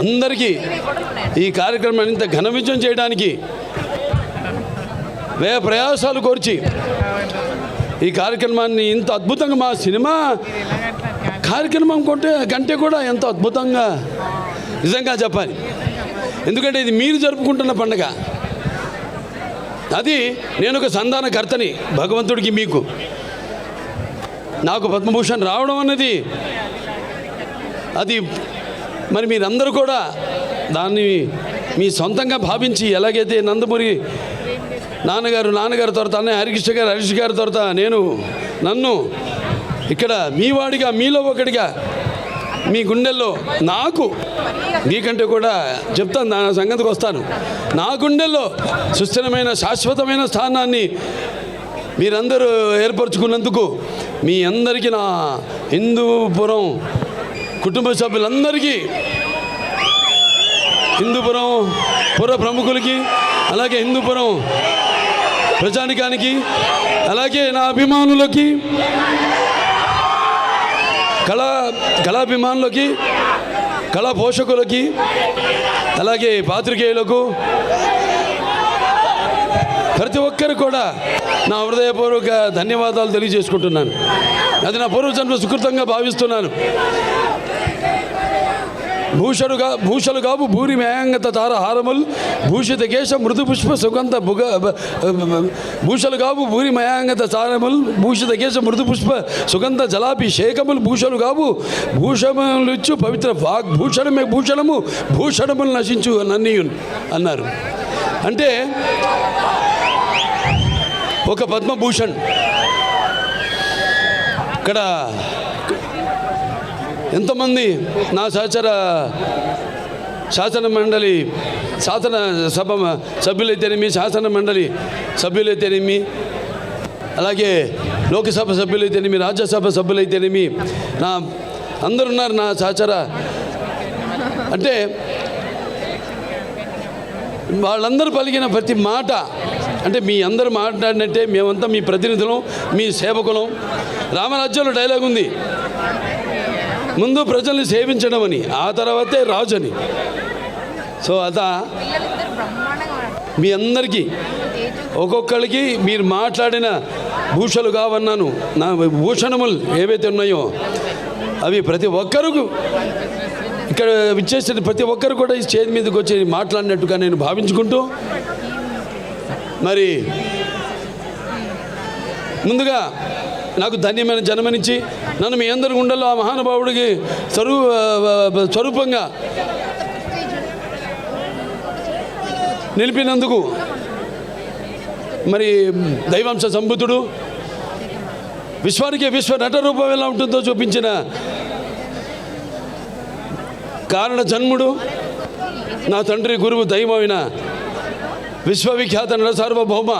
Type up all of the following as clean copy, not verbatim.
అందరికీ ఈ కార్యక్రమాన్ని ఇంత ఘన విజయం చేయడానికి వ్యయ ప్రయాసాలు కోర్చి ఈ కార్యక్రమాన్ని ఇంత అద్భుతంగా మా సినిమా కార్యక్రమం కంటే కూడా ఎంతో అద్భుతంగా నిజంగా చెప్పాలి. ఎందుకంటే ఇది మీరు జరుపుకుంటున్న పండుగ. అది నేను ఒక సంధానకర్తని భగవంతుడికి. మీకు నాకు పద్మభూషణ్ రావడం అన్నది అది మరి మీరందరూ కూడా దాన్ని మీ సొంతంగా భావించి, ఎలాగైతే నందమూరి నాన్నగారు తర్వాత అన్నయ్య హరీష్ గారి తర్వాత నన్ను ఇక్కడ మీ వాడిగా, మీలో ఒకటిగా, మీ గుండెల్లో నాకు మీకంటే కూడా చెప్తాను, నా సంగతికి వస్తాను. నా గుండెల్లో సుస్థిరమైన శాశ్వతమైన స్థానాన్ని మీరందరూ ఏర్పరచుకున్నందుకు మీ అందరికీ, నా హిందూపురం కుటుంబ సభ్యులందరికీ, హిందూపురం పుర ప్రముఖులకి, అలాగే హిందూపురం ప్రజానికానికి, అలాగే నా అభిమానులకి, కళాభిమానులకి, కళా పోషకులకి, అలాగే పాత్రికేయులకు, ప్రతి ఒక్కరు కూడా నా హృదయపూర్వక ధన్యవాదాలు తెలియజేసుకుంటున్నాను. అది నా పూర్వజన్మ సుకృతంగా భావిస్తున్నాను. భూషలు కావు భూరి మేయంగత తారహారముల్ భూషిత కేశ మృదు పుష్ప సుగంధ భూషలు కావు భూరి మయాంగత తారముల్ భూషిత కేశ మృదు పుష్ప సుగంధ జలాభిషేకములు భూషలు కావు భూషములిచ్చు పవిత్ర వాగ్భూషణమే భూషణము భూషణములు నశించు నన్నీయున్ అన్నారు. అంటే ఒక పద్మభూషణ్ ఇక్కడ ఎంతమంది నా శాసన మండలి శాసనసభ సభ్యులైతేనేమి, శాసన మండలి సభ్యులైతేనేమి, అలాగే లోకసభ సభ్యులైతేనేమి, రాజ్యసభ సభ్యులైతేనేమి, నా అందరున్నారు నా సహచర. అంటే వాళ్ళందరూ పలికిన ప్రతి మాట, అంటే మీ అందరూ మాట్లాడినట్టే మేమంతా మీ ప్రతినిధులం, మీ సేవకులం. రామరాజ్యంలో డైలాగ్ ఉంది, ముందు ప్రజల్ని సేవించడం అని, ఆ తర్వాతే రాజు అని. సో మీ అందరికీ ఒక్కొక్కరికి మీరు మాట్లాడిన భూషలు కావన్నాను, నా భూషణములు ఏవైతే ఉన్నాయో అవి ప్రతి ఒక్కరికి ఇక్కడ విచ్చేసిన ప్రతి ఒక్కరు కూడా ఈ స్టేజ్ మీదకి వచ్చి మాట్లాడినట్టుగా నేను భావించుకుంటూ, మరి ముందుగా నాకు ధన్యమైన జన్మనిచ్చి నన్ను మీ అందరి గుండెల్లో ఆ మహానుభావుడికి స్వరూపంగా నిలిపినందుకు, మరి దైవాంశ సంభూతుడు, విశ్వానికి విశ్వ నట రూపం ఎలా ఉంటుందో చూపించిన కారణ జన్ముడు, నా తండ్రి గురువు దైవమైన విశ్వవిఖ్యాత నట సార్వభౌమ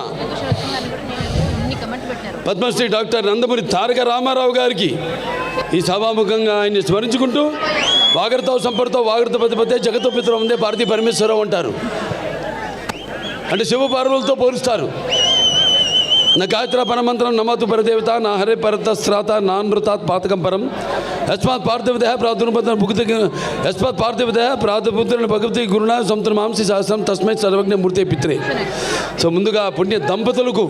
పద్మశ్రీ డాక్టర్ నందమూరి తారక రామారావు గారికి ఈ సభాముఖంగా ఆయన్ని స్మరించుకుంటూ, వాగర్తో సంపర్తో వాగర్త పతిపతే జగతో పితరం ఉందే పార్థి పరమేశ్వరరావు అంటారు. అంటే శివపార్వలతో పోలుస్తారు. నా గాయత్ర పరమంత్రం నమతు పరదేవత నా హరే పరతస్రాత నానృతాత్ పాతకం పరం యస్మాత్ పార్థివదేహ ప్రాదుర్భద్ర భుక్తి యస్మాత్ పార్థివదేహ ప్రాదుపుత్రుని భగవతి గురుణ సముద్ర మాంసి శాస్త్రం తస్మై సర్వజ్ఞ మూర్తి పిత్రే. సో ముందుగా పుణ్య దంపతులకు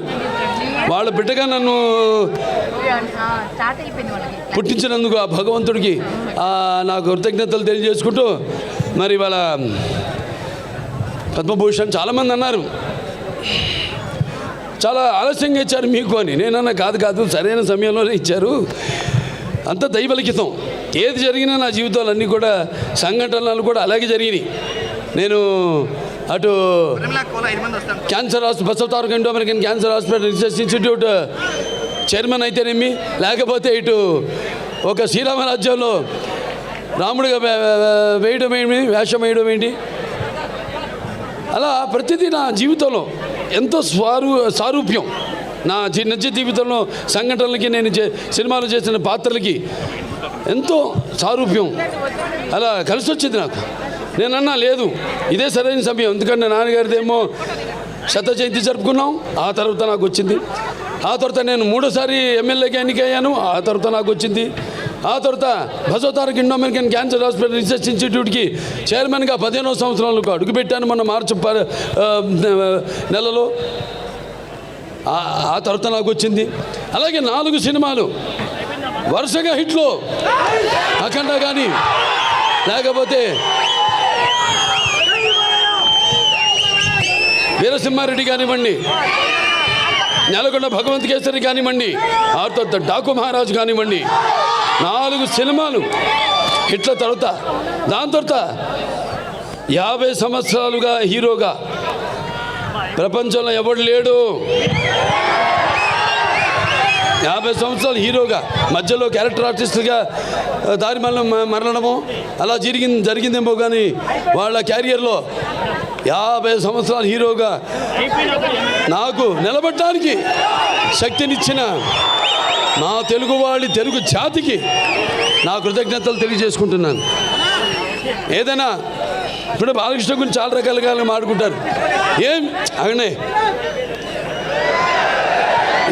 వాళ్ళ బిడ్డగా నన్ను పుట్టించినందుకు ఆ భగవంతుడికి నా కృతజ్ఞతలు తెలియజేసుకుంటూ, మరి వాళ్ళ పద్మభూషణ్ చాలామంది అన్నారు చాలా ఆలస్యంగా ఇచ్చారు మీకు అని. నేనన్నా కాదు సరైన సమయంలోనే ఇచ్చారు. అంత దైవలిఖితం. ఏది జరిగినా నా జీవితాలన్నీ కూడా సంఘటనలు కూడా అలాగే జరిగినాయి. నేను అటు cancer Basavataraka Indo American cancer hospital research institute chairman అయితేనేమి, లేకపోతే ఇటు ఒక శ్రీరామరాజ్యంలో రాముడిగా వేయడం ఏంటి, వేషం వేయడం ఏంటి, అలా ప్రతిదీ నా జీవితంలో ఎంతో సారూప్యం. నా నిజ జీవితంలో సంఘటనలకి, నేను సినిమాలు చేసిన పాత్రలకి ఎంతో సారూప్యం అలా కలిసి వచ్చింది నాకు. నేనన్నా లేదు ఇదే సరైన సమయం, ఎందుకంటే నాన్నగారిదేమో శత జయంతి జరుపుకున్నాం, ఆ తర్వాత నాకు వచ్చింది. ఆ తర్వాత నేను 3వ సారి ఎమ్మెల్యేగా ఎన్నికయ్యాను, ఆ తర్వాత నాకు వచ్చింది. ఆ తర్వాత Basavatharaka Indo American cancer hospital research ఇన్స్టిట్యూట్కి చైర్మన్గా 15వ సంవత్సరాలకు అడుగుపెట్టాను మొన్న మార్చి నెలలో. ఆ తర్వాత నాకు వచ్చింది. అలాగే 4 సినిమాలు వరుసగా హిట్లు, అఖండ కానీ లేకపోతే వీరసింహారెడ్డి కానివ్వండి, నెలకొండ భగవంత్ కేసరి కానివ్వండి, ఆ తర్వాత డాకు మహారాజు కానివ్వండి, 4 సినిమాలు హిట్ల తర్వాత దాని తర్వాత 50 సంవత్సరాలుగా హీరోగా ప్రపంచంలో ఎవడు లేడు. 50 సంవత్సరాలు హీరోగా మధ్యలో క్యారెక్టర్ ఆర్టిస్ట్గా దారి మరణము అలా జరిగిందేమో కానీ వాళ్ళ క్యారియర్లో 50 సంవత్సరాలు హీరోగా నాకు నిలబడటానికి శక్తినిచ్చిన నా తెలుగు జాతికి నా కృతజ్ఞతలు తెలియజేసుకుంటున్నాను. ఏదైనా ఇప్పుడు బాలకృష్ణ గురించి చాలా రకాలుగా మాట్లాడుకుంటారు.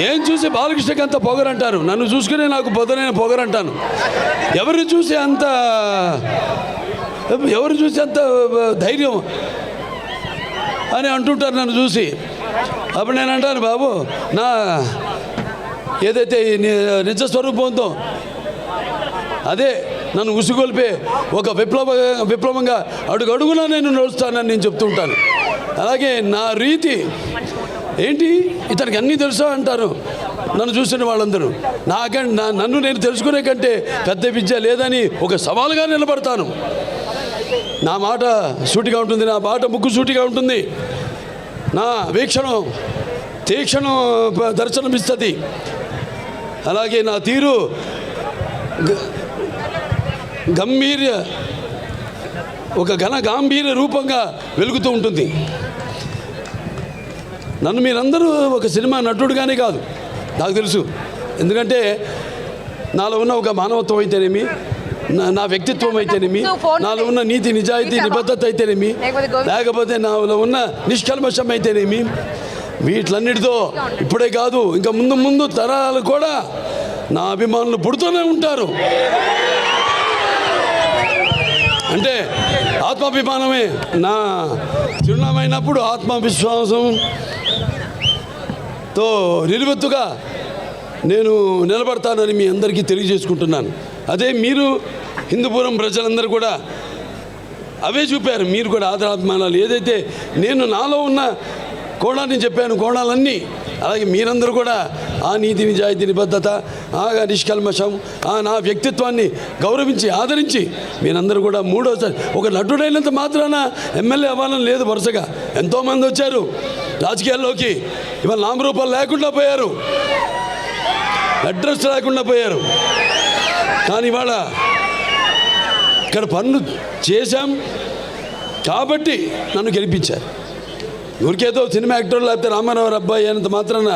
ఏం చూసి బాలకృష్ణకి అంత పొగరంటారు, నన్ను చూసుకునే నాకు పొదనైన పొగరంటాను. ఎవరు చూసి అంత ధైర్యం అని అంటుంటారు నన్ను చూసి. అప్పుడు నేను అంటాను, బాబు నా ఏదైతే నిజ స్వరూపంతో అదే నన్ను ఉసుగొల్పే ఒక విప్లవంగా అడుగడుగునా నేను నడుస్తానని నేను చెప్తుంటాను. అలాగే నా రీతి ఏంటి, ఇతనికి అన్నీ తెలుసా అంటారు నన్ను చూసిన వాళ్ళందరూ. నన్ను నేను తెలుసుకునే కంటే పెద్ద విద్య లేదని ఒక సవాలుగా నిలబడతాను. నా మాట సూటిగా ఉంటుంది, నా మాట ముక్కు సూటిగా ఉంటుంది, నా వీక్షణం తీక్షణం దర్శనమిస్తుంది. అలాగే నా తీరు ఒక గాంభీర్య రూపంగా వెలుగుతూ ఉంటుంది. నన్ను మీరందరూ ఒక సినిమా నటుడుగానే కాదు నాకు తెలుసు. ఎందుకంటే నాలో ఉన్న ఒక మానవత్వం అయితేనేమి, నా వ్యక్తిత్వం అయితేనేమి, నాలో ఉన్న నీతి నిజాయితీ నిబద్ధత అయితేనేమి, లేకపోతే నాలో ఉన్న నిష్కల్మషం అయితేనేమి, వీటిలన్నిటితో ఇప్పుడే కాదు ఇంకా ముందు తరాలు కూడా నా అభిమానులు పుడుతూనే ఉంటారు. అంటే ఆత్మాభిమానమే నా చిరునామైనప్పుడు ఆత్మవిశ్వాసంతో నిలువెత్తుగా నేను నిలబడతానని మీ అందరికీ తెలియజేసుకుంటున్నాను. అదే మీరు హిందూపురం ప్రజలందరూ కూడా అవే చూపారు. మీరు కూడా ఆదరాభిమానాలు ఏదైతే నేను నాలో ఉన్న కోణాన్ని చెప్పాను, కోణాలన్నీ అలాగే మీరందరూ కూడా ఆ నీతి నిజాయితీ నిబద్ధత, ఆ నిష్కల్మషం, ఆ నా వ్యక్తిత్వాన్ని గౌరవించి ఆదరించి మీరందరూ కూడా మూడోసారి ఒక నటుడైనంత మాత్రాన ఎమ్మెల్యే అవ్వాలని లేదు. వరుసగా ఎంతోమంది వచ్చారు రాజకీయాల్లోకి, ఇవాళ నామరూపాలు లేకుండా పోయారు, అడ్రస్ లేకుండా పోయారు. కానీ ఇవాళ ఇక్కడ పనులు చేశాం కాబట్టి నన్ను గెలిపించారు. ఊరికేదో సినిమా యాక్టర్ లేకపోతే రామారావు అబ్బాయి అయినంత మాత్రాన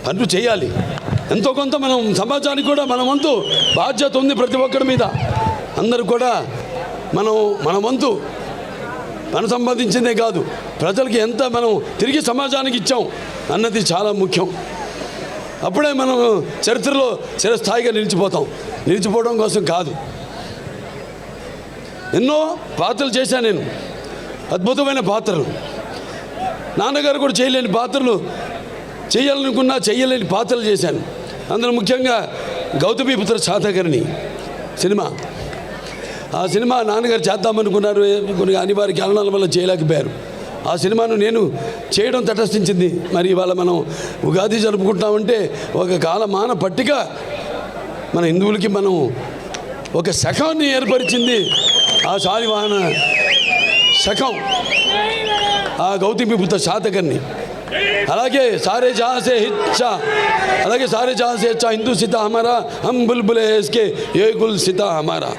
పనులు చేయాలి. ఎంతో కొంత మనం సమాజానికి కూడా మన వంతు బాధ్యత ఉంది ప్రతి ఒక్కరి మీద. అందరూ కూడా మన వంతు మనం సంపాదించిందే కాదు, ప్రజలకి ఎంత మనం తిరిగి సమాజానికి ఇచ్చాం అన్నది చాలా ముఖ్యం. అప్పుడే మనం చరిత్రలో చిరస్థాయిగా నిలిచిపోవడం కోసం కాదు. ఎన్నో పాత్రలు చేశాను నేను, అద్భుతమైన పాత్రలు. నాన్నగారు కూడా చేయలేని పాత్రలు, చేయలేని పాత్రలు చేశాను. అందులో ముఖ్యంగా గౌతమిపుత్ర శాతకర్ణి సినిమా. ఆ సినిమా నాన్నగారు చేద్దామనుకున్నారు, కొన్ని అనివార్య కారణాల వల్ల చేయలేకపోయారు. ఆ సినిమాను నేను చేయడం తటస్థించింది. మరి ఇవాళ మనం ఉగాది జరుపుకుంటామంటే ఒక కాలమాన పట్టిక మన హిందువులకి మనం ఒక శకాన్ని ఏర్పరిచింది. ఆ శాలివాహన శకం, ఆ గౌతమిపుత్ర శాతకర్ణి. అలాగే సారే జహాసే హిచ్చా, అలాగే సారే జహాసే హెచ్చా హిందూ సీతా హమారా, హమ్ బుల్బులే హెస్కే ఏ గుల్ సీతా హమారా.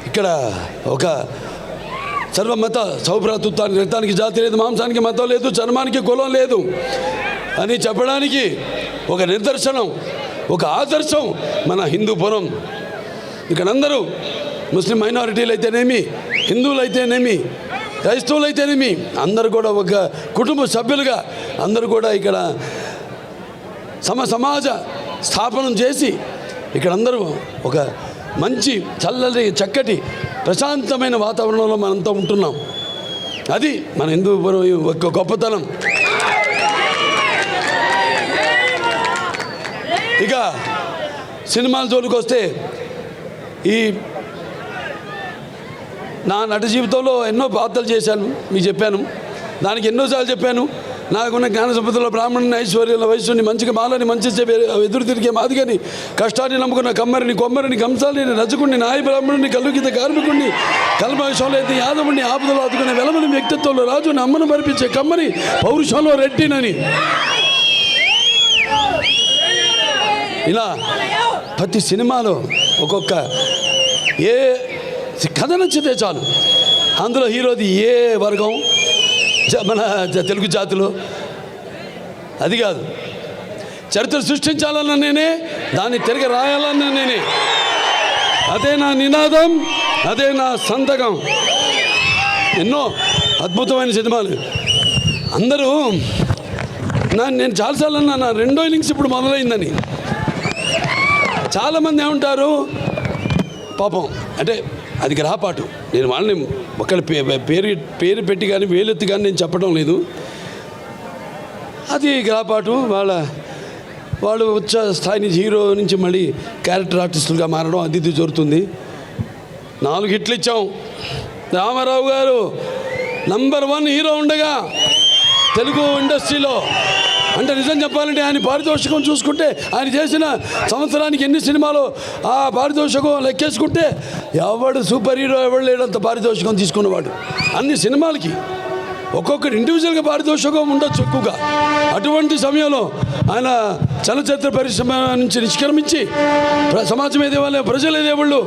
ఇక్కడ ఒక సర్వమత సౌభ్రాతృత్వానికి, రక్తానికి జాతి లేదు, మాంసానికి మతం లేదు, చర్మానికి కులం లేదు అని చెప్పడానికి ఒక నిదర్శనం, ఒక ఆదర్శం మన హిందూపురం. ఇక్కడ అందరూ ముస్లిం మైనారిటీలు అయితేనేమి, హిందువులు అయితేనేమి, క్రైస్తవులు అయితేనేమి, అందరూ కూడా ఒక కుటుంబ సభ్యులుగా అందరూ కూడా ఇక్కడ సమాజ స్థాపనం చేసి ఇక్కడ అందరూ ఒక మంచి చక్కటి ప్రశాంతమైన వాతావరణంలో మనంతా ఉంటున్నాం. అది మన హిందూపురం ఒక గొప్పతనం. ఇక సినిమాల జోలికి వస్తే, ఈ నా నట జీవితంలో ఎన్నో పాత్రలు చేశాను, మీకు చెప్పాను. దానికి ఎన్నోసార్లు చెప్పాను, నాకున్న జ్ఞాన సంపదలో బ్రాహ్మణుని, ఐశ్వర్యంలో వైశ్యుని, మంచిగా మాలని, మంచి ఎదురు తిరిగే మాదిగని, కష్టాన్ని నమ్ముకున్న కమ్మరిని, కొమ్మరిని, కంసాలిని, రజకుడిని, నాయ బ్రాహ్మణుని, కల్లుగీత కార్మికుడిని, కల్మషంలో అయితే యాదవుడిని, ఆపదలో ఆదుకునే వెలమని, వ్యక్తిత్వంలో రాజుని, అమ్మను మరిపించే కమ్మని, పౌరుషంలో రెడ్డినని, ఇలా ప్రతి సినిమాలో ఒక్కొక్క ఏ కథ నచ్చితే చాలు, అందులో హీరోది ఏ వర్గం, మన తెలుగు జాతిలో అది కాదు. చరిత్ర సృష్టించాలన్న నేనే, దాన్ని తిరిగి రాయాలన్న నేనే. అదే నా నినాదం, అదే నా సంతకం. ఎన్నో అద్భుతమైన సినిమాలు. అందరూ నేను చాలాసార్లు అన్నా, నా రెండో ఇన్నింగ్స్ ఇప్పుడు మొదలైందని. చాలామంది ఏమంటారు, పాపం అంటే అది గ్రహపాటు. నేను వాళ్ళని ఒకళ్ళ పేరు పెట్టి కానీ వేలెత్తి కానీ నేను చెప్పడం లేదు. అది గ్రహపాటు. వాళ్ళు ఉచ్చ స్థాయి నుంచి హీరో నుంచి మళ్ళీ క్యారెక్టర్ ఆర్టిస్టులుగా మారడం అది జరుగుతుంది. 4 హిట్లు ఇచ్చాం. రామారావు గారు నంబర్ 1 హీరో ఉండగా తెలుగు ఇండస్ట్రీలో, అంటే నిజం చెప్పాలంటే ఆయన పారితోషికం చూసుకుంటే, ఆయన చేసిన సంవత్సరానికి ఎన్ని సినిమాలు ఆ పారితోషికం లెక్కేసుకుంటే ఎవడు సూపర్ హీరో ఎవడు లేడంత పారితోషికం తీసుకున్నవాడు. అన్ని సినిమాలకి ఒక్కొక్కటి ఇండివిజువల్గా పారితోషికం ఉండొచ్చు ఎక్కువగా. అటువంటి సమయంలో ఆయన చలనచిత్ర పరిశ్రమ నుంచి నిష్క్రమించి సమాజం ఏదేవాళ్ళ, ప్రజలు ఏదేవాళ్ళు,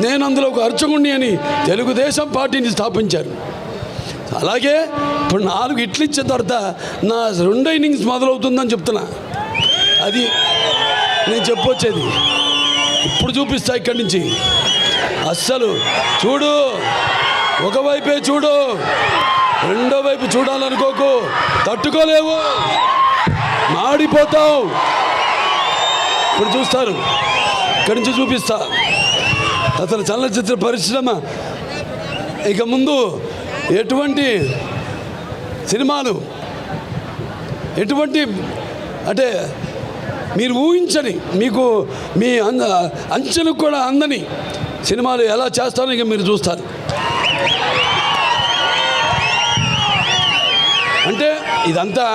నేను అందులో ఒక అర్చకుణ్ణి అని తెలుగుదేశం పార్టీని స్థాపించారు. అలాగే ఇప్పుడు 4 హిట్లు ఇచ్చిన తర్వాత నా రెండో ఇన్నింగ్స్ మొదలవుతుందని చెప్తున్నా. అది నేను చెప్పొచ్చేది. ఇప్పుడు చూపిస్తా ఇక్కడి నుంచి. అస్సలు చూడు, ఒకవైపే చూడు, రెండో వైపు చూడాలనుకోకు, తట్టుకోలేవు, మాడిపోతావు. ఇప్పుడు చూస్తారు, ఇక్కడి నుంచి చూపిస్తా. అసలు చలనచిత్ర పరిశ్రమ ఇక ముందు ఎటువంటి సినిమాలు, ఎటువంటి అంటే మీరు ఊహించని, మీకు మీ అంచెలకు కూడా అందని సినిమాలు ఎలా చేస్తారో ఇక మీరు చూస్తారు. అంటే ఇదంతా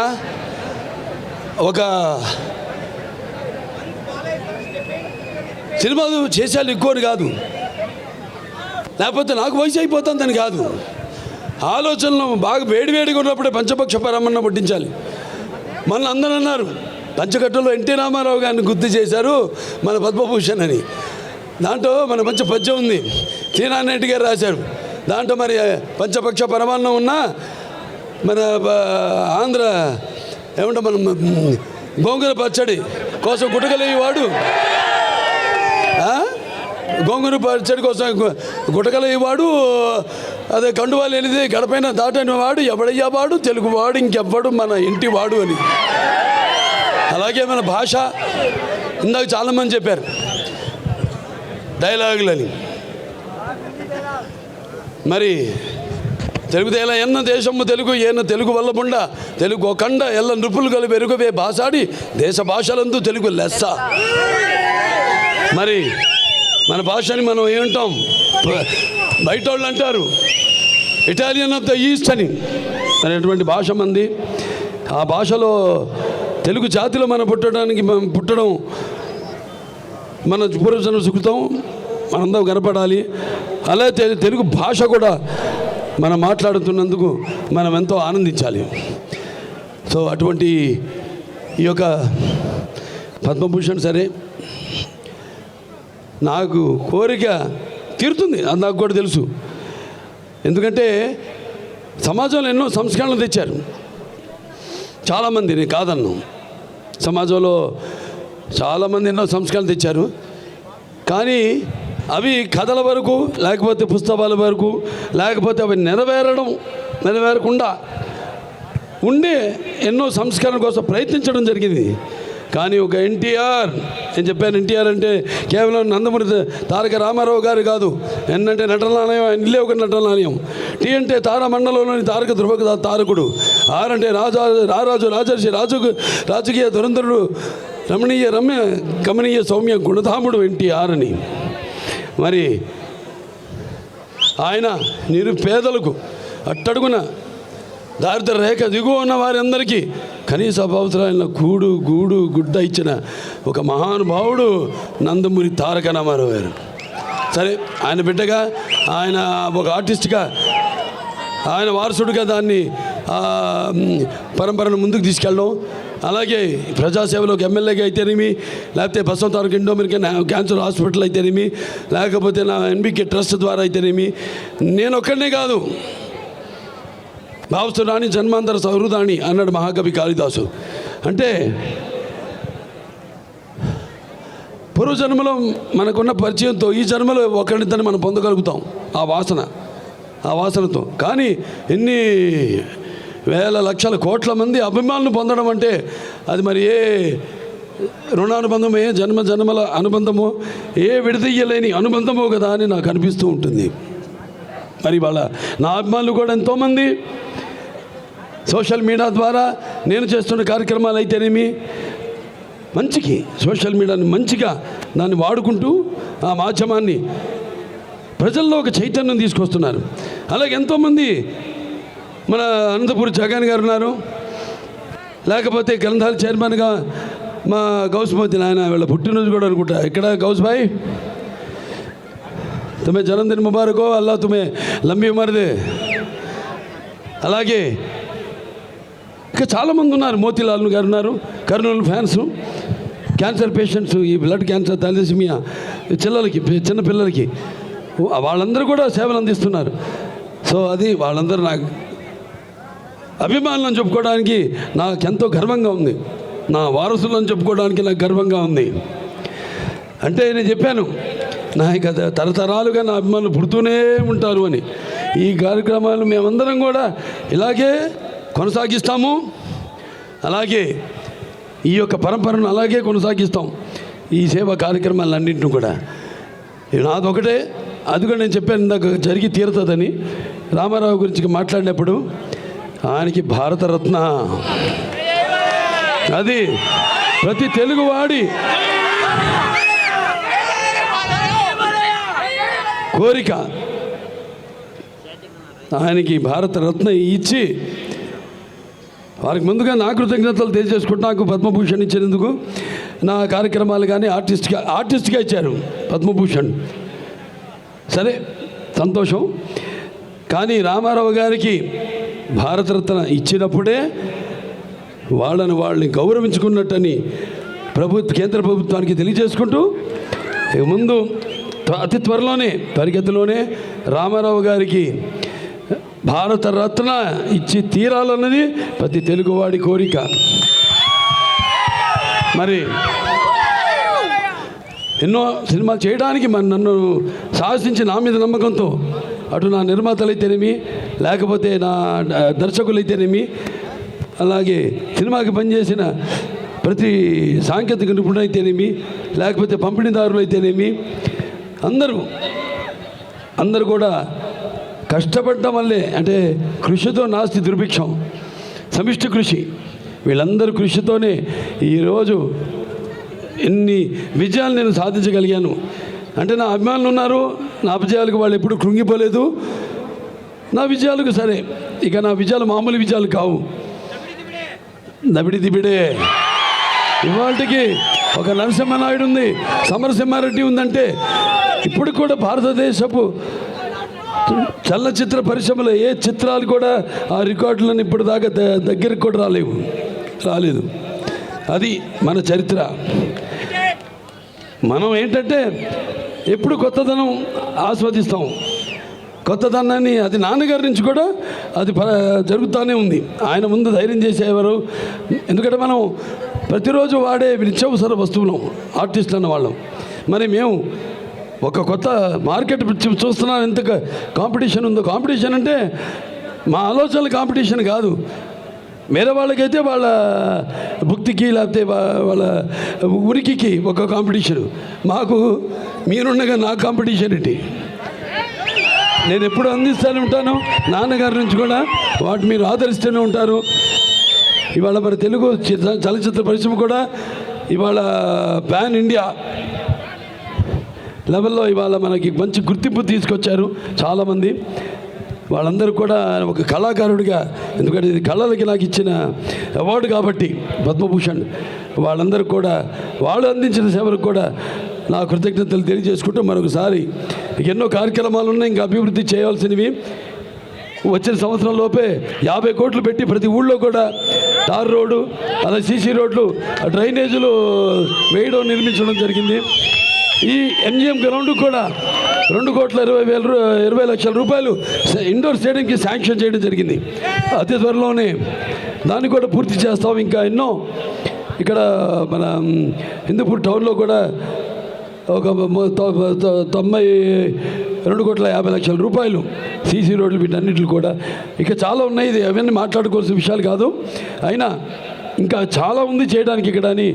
ఒక సినిమాలు చేసేయాలి ఎక్కువని కాదు, లేకపోతే నాకు వయసు అయిపోతుందని కాదు. ఆలోచనలు బాగా వేడివేడిగా ఉన్నప్పుడే పంచపక్ష పరమన్న పట్టించాలి. మన అందరూ అన్నారు, పంచకట్టులో ఎన్టీ రామారావు గారిని గుర్తు చేశారు మన పద్మభూషణ్ అని. దాంట్లో మన మంచి పద్యం ఉంది, శ్రీనారాయణ గారు రాశారు. దాంట్లో మరి పంచపక్ష పరమాన్నం ఉన్నా మన ఆంధ్ర ఏమంటే మనం గోంగూర పచ్చడి కోసం గుటకలేవాడు, గోంగూర పచ్చడి కోసం గుటకలేవాడు, అదే కండువాలు ఎనిది గడపైన దాటని వాడు ఎవడయ్యా వాడు, తెలుగువాడు ఇంకెవ్వడు మన ఇంటి వాడు అని. అలాగే మన భాష, ఇందాక చాలామంది చెప్పారు డైలాగులని. మరి తెలుగుదేలా ఎన్న దేశము తెలుగు ఏన తెలుగు వల్లబుండ తెలుగు ఒకండ ఎల్ల నృపులు కలిపి ఎరుగవే భాషాడి దేశ భాషలందు తెలుగు లెస్స. మరి మన భాషని మనం ఏమంటాం, బయట వాళ్ళు అంటారు ఇటాలియన్ ఆఫ్ ద ఈస్ట్ అని. అనేటువంటి భాష మంది. ఆ భాషలో తెలుగు జాతిలో మనం పుట్టడం మన పూర్వజన్మ సుకృతం, మనందరం కనపడాలి. అలా తెలుగు భాష కూడా మనం మాట్లాడుతున్నందుకు మనం ఎంతో ఆనందించాలి. సో అటువంటి ఈ యొక్క పద్మభూషణ్ సరే నాకు కోరిక తీరుతుంది, అది నాకు కూడా తెలుసు. ఎందుకంటే సమాజంలో ఎన్నో సంస్కరణలు తెచ్చారు చాలామంది, నేను కాదన్ను. సమాజంలో చాలామంది ఎన్నో సంస్కరణలు తెచ్చారు. కానీ అవి కథల వరకు, లేకపోతే పుస్తకాల వరకు, లేకపోతే అవి నెరవేరకుండా ఉండే ఎన్నో సంస్కరణ కోసం ప్రయత్నించడం జరిగింది. కానీ ఒక ఎన్టీఆర్, నేను చెప్పాను ఎన్టీఆర్ అంటే కేవలం నందమూరి తారక రామారావు గారు కాదు. ఎన్ అంటే నటనాలయం, ఇల్లే ఒక నటనాలయం. టీ అంటే తారమండలంలోని తారక ధ్రువక తారకుడు. ఆర్ అంటే రారాజు రాజర్షి రాజకీయ దురంధరుడు, రమణీయ రమ్య గమనీయ సౌమ్య గుణధాముడు ఎన్టీఆర్ అని. మరి ఆయన నిరుపేదలకు అట్టడుగున దారిద్ర రేఖ దిగువ ఉన్న వారందరికీ కనీస అవసరాలైన గూడు గుడ్డ ఇచ్చిన ఒక మహానుభావుడు నందమూరి తారక రామారావు గారు. సరే, ఆయన బిడ్డగా, ఆయన ఒక ఆర్టిస్ట్గా, ఆయన వారసుడిగా దాన్ని పరంపరను ముందుకు తీసుకెళ్ళడం, అలాగే ప్రజాసేవలోకి ఎమ్మెల్యేగా అయితేనేమి, లేకపోతే బసవంతారక ఇండో అమెరికన్ క్యాన్సర్ హాస్పిటల్ అయితేనేమి, లేకపోతే నా ఎన్బికే ట్రస్ట్ ద్వారా అయితేనేమి, నేను ఒక్కడనే కాదు, భావస్తురాణి జన్మాంతర సహృదాణి అన్నాడు మహాకవి కాళిదాసు. అంటే పూర్వజన్మలో మనకున్న పరిచయంతో ఈ జన్మలో ఒకరిద్దరిని మనం పొందగలుగుతాం ఆ వాసనతో. కానీ ఎన్ని వేల లక్షల కోట్ల మంది అభిమానులు పొందడం అంటే అది మరి ఏ రుణానుబంధమో, ఏ జన్మల అనుబంధమో, ఏ విడదీయలేని అనుబంధమో కదా అని నాకు అనిపిస్తూ ఉంటుంది. మరి వాళ్ళ నా అభిమానులు కూడా ఎంతోమంది సోషల్ మీడియా ద్వారా నేను చేస్తున్న కార్యక్రమాలు అయితేనేమి, మంచికి సోషల్ మీడియాని మంచిగా దాన్ని వాడుకుంటూ ఆ మాధ్యమాన్ని ప్రజల్లో ఒక చైతన్యం తీసుకొస్తున్నారు. అలాగే ఎంతోమంది మన అనంతపూర్ జగన్ గారు ఉన్నారు, లేకపోతే గ్రంథాల చైర్మన్గా మా గౌస్మతి నాయన వీళ్ళ పుట్టినరోజు కూడా అనుకుంటా. ఇక్కడ గౌస్ భాయ్ తుమ్మే జన్మదిన్ ముబారకో, అల్లా తుమ్మే లంబీ ఉమర్ దే. అలాగే ఇంకా చాలామంది ఉన్నారు, మోతీలాల్ గారు ఉన్నారు, కర్నూలు ఫ్యాన్స్, క్యాన్సర్ పేషెంట్స్, ఈ బ్లడ్ క్యాన్సర్, థాలసీమియా చిన్నపిల్లలకి వాళ్ళందరూ కూడా సేవలు అందిస్తున్నారు. సో అది వాళ్ళందరూ నాకు అభిమానులను చెప్పుకోవడానికి నాకెంతో గర్వంగా ఉంది, నా వారసులను చెప్పుకోవడానికి నాకు గర్వంగా ఉంది. అంటే నేను చెప్పాను, నా ఇక తరతరాలుగా నా అభిమానులు పుడుతూనే ఉంటారు అని. ఈ కార్యక్రమాలు మేమందరం కూడా ఇలాగే కొనసాగిస్తాము, అలాగే ఈ యొక్క పరంపరను అలాగే కొనసాగిస్తాం. ఈ సేవా కార్యక్రమాలన్నింటినీ కూడా నాదొకటే, అది కూడా నేను చెప్పాను ఇందాక జరిగి తీరుతుందని. రామారావు గురించి మాట్లాడినప్పుడు ఆయనకి భారతరత్న, అది ప్రతి తెలుగువాడి కోరిక. ఆయనకి భారతరత్న ఇచ్చి వారికి ముందుగా నా కృతజ్ఞతలు తెలియజేసుకుంటూ నాకు పద్మభూషణ్ ఇచ్చినందుకు, నా కార్యక్రమాలు కానీ ఆర్టిస్ట్గా ఇచ్చారు పద్మభూషణ్. సరే, సంతోషం. కానీ రామారావు గారికి భారతరత్న ఇచ్చినప్పుడే వాళ్ళని గౌరవించుకున్నట్టని కేంద్ర ప్రభుత్వానికి తెలియజేసుకుంటూ, ముందు అతి త్వరలోనే పరిగెత్తులోనే రామారావు గారికి భారతరత్న ఇచ్చి తీరాలన్నది ప్రతి తెలుగువాడి కోరిక. మరి ఎన్నో సినిమాలు చేయడానికి నన్ను సాహసించి నా మీద నమ్మకంతో అటు నా నిర్మాతలైతేనేమి, లేకపోతే నా దర్శకులైతేనేమి, అలాగే సినిమాకి పనిచేసిన ప్రతి సాంకేతిక నిపుణులైతేనేమి, లేకపోతే పంపిణీదారులు అయితేనేమి, అందరూ కూడా కష్టపడడం వల్లే, అంటే కృషితో నాస్తి దుర్భిక్షం, సమిష్టి కృషి, వీళ్ళందరూ కృషితోనే ఈరోజు ఎన్ని విజయాలు నేను సాధించగలిగాను. అంటే నా అభిమానులు ఉన్నారు, నా విజయాలకు వాళ్ళు ఎప్పుడు కృంగిపోలేదు. నా విజయాలకు సరే, ఇక నా విజయాలు మామూలు విజయాలు కావు, దబిడి దిబిడే. ఇవాళకి ఒక నరసింహనాయుడు ఉంది, సమరసింహారెడ్డి ఉందంటే ఇప్పుడు కూడా భారతదేశపు చలనచిత్ర పరిశ్రమలో ఏ చిత్రాలు కూడా ఆ రికార్డులను ఇప్పుడు దాకా దగ్గరికి కూడా రాలేదు. అది మన చరిత్ర. మనం ఏంటంటే ఎప్పుడు కొత్తదనం ఆస్వాదిస్తాం, కొత్తదనాన్ని. అది నాన్నగారి నుంచి కూడా అది జరుగుతూనే ఉంది. ఆయన ముందు ధైర్యం చేసేవారు. ఎందుకంటే మనం ప్రతిరోజు వాడే నిత్యావసర వస్తువులు ఆర్టిస్టులు అన్నవాళ్ళం. మరి మేము ఒక కొత్త మార్కెట్ చూస్తున్నాం, ఎంత కాంపిటీషన్ ఉందో. కాంపిటీషన్ అంటే మా ఆలోచనల కాంపిటీషన్ కాదు, వేరే వాళ్ళకైతే వాళ్ళ భుక్తికి లేకపోతే వాళ్ళ ఉనికికి ఒక కాంపిటీషను. మాకు మీరుండగా నా కాంపిటీషన్ ఏంటి? నేను ఎప్పుడు అందిస్తూనే ఉంటాను, నాన్నగారి నుంచి కూడా వాటి మీరు ఆదరిస్తూనే ఉంటారు. ఇవాళ మన తెలుగు చలచిత్ర పరిశ్రమ కూడా ఇవాళ పాన్ ఇండియా లెవెల్లో ఇవాళ మనకి మంచి గుర్తింపు తీసుకొచ్చారు చాలామంది. వాళ్ళందరూ కూడా ఒక కళాకారుడిగా, ఎందుకంటే ఇది కళలకి నాకు ఇచ్చిన అవార్డు కాబట్టి పద్మభూషణ్, వాళ్ళందరూ కూడా వాళ్ళు అందించిన సేవలకు కూడా నా కృతజ్ఞతలు తెలియజేసుకుంటూ మరొకసారి ఎన్నో కార్యక్రమాలు ఉన్నాయి ఇంకా అభివృద్ధి చేయాల్సినవి. వచ్చిన సంవత్సరం లోపే 50 కోట్లు పెట్టి ప్రతి ఊళ్ళో కూడా తార్ రోడ్డు, అలా సీసీ రోడ్లు, డ్రైనేజీలు వేయడం, నిర్మించడం జరిగింది. ఈ ఎంజిఎం గ్రౌండ్ కూడా 2,20,00,000 రూపాయలు ఇండోర్ స్టేడియంకి శాంక్షన్ చేయడం జరిగింది. అతి త్వరలోనే దాన్ని కూడా పూర్తి చేస్తాం. ఇంకా ఎన్నో ఇక్కడ మన హిందూపూర్ టౌన్లో కూడా ఒక 92,50,00,000 రూపాయలు సీసీ రోడ్లు, వీటన్నిటిని కూడా ఇక చాలా ఉన్నాయి. ఇది అవన్నీ మాట్లాడుకోవాల్సిన విషయాలు కాదు. అయినా ఇంకా చాలా ఉంది చేయడానికి ఇక్కడ అని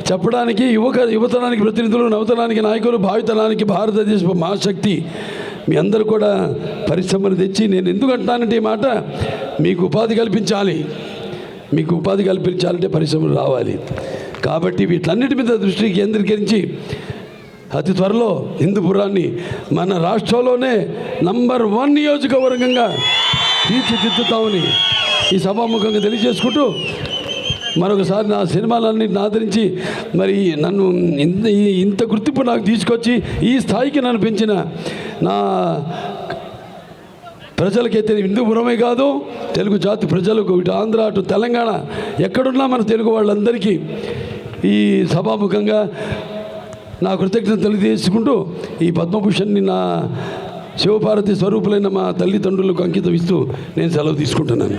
చెప్పడానికి యువతరానికి ప్రతినిధులు, నవతరానికి నాయకులు, భావితరానికి భారతదేశ మహాశక్తి మీ అందరూ కూడా పరిశ్రమలు తెచ్చి, నేను ఎందుకు అంటానంటే ఈ మాట, మీకు ఉపాధి కల్పించాలి. మీకు ఉపాధి కల్పించాలంటే పరిశ్రమలు రావాలి. కాబట్టి వీటన్నిటి మీద దృష్టి కేంద్రీకరించి అతి త్వరలో హిందూపురాన్ని మన రాష్ట్రంలోనే నంబర్ 1 నియోజకవర్గంగా తీర్చిదిద్దుతామని ఈ సభాముఖంగా తెలియజేసుకుంటూ, మరొకసారి నా సినిమాలన్నింటిని ఆదరించి మరి నన్ను ఇంత గుర్తింపు నాకు తీసుకొచ్చి ఈ స్థాయికి నన్ను పెంచిన నా ప్రజలకైతే హిందూపురమే కాదు, తెలుగు జాతి ప్రజలకు, ఇటు ఆంధ్ర అటు తెలంగాణ ఎక్కడున్నా మన తెలుగు వాళ్ళందరికీ ఈ సభాముఖంగా నా కృతజ్ఞతలు తెలియజేసుకుంటూ ఈ పద్మభూషణ్ని నా శివపార్వతి స్వరూపులైన మా తల్లిదండ్రులకు అంకితం ఇస్తూ నేను సెలవు తీసుకుంటున్నాను.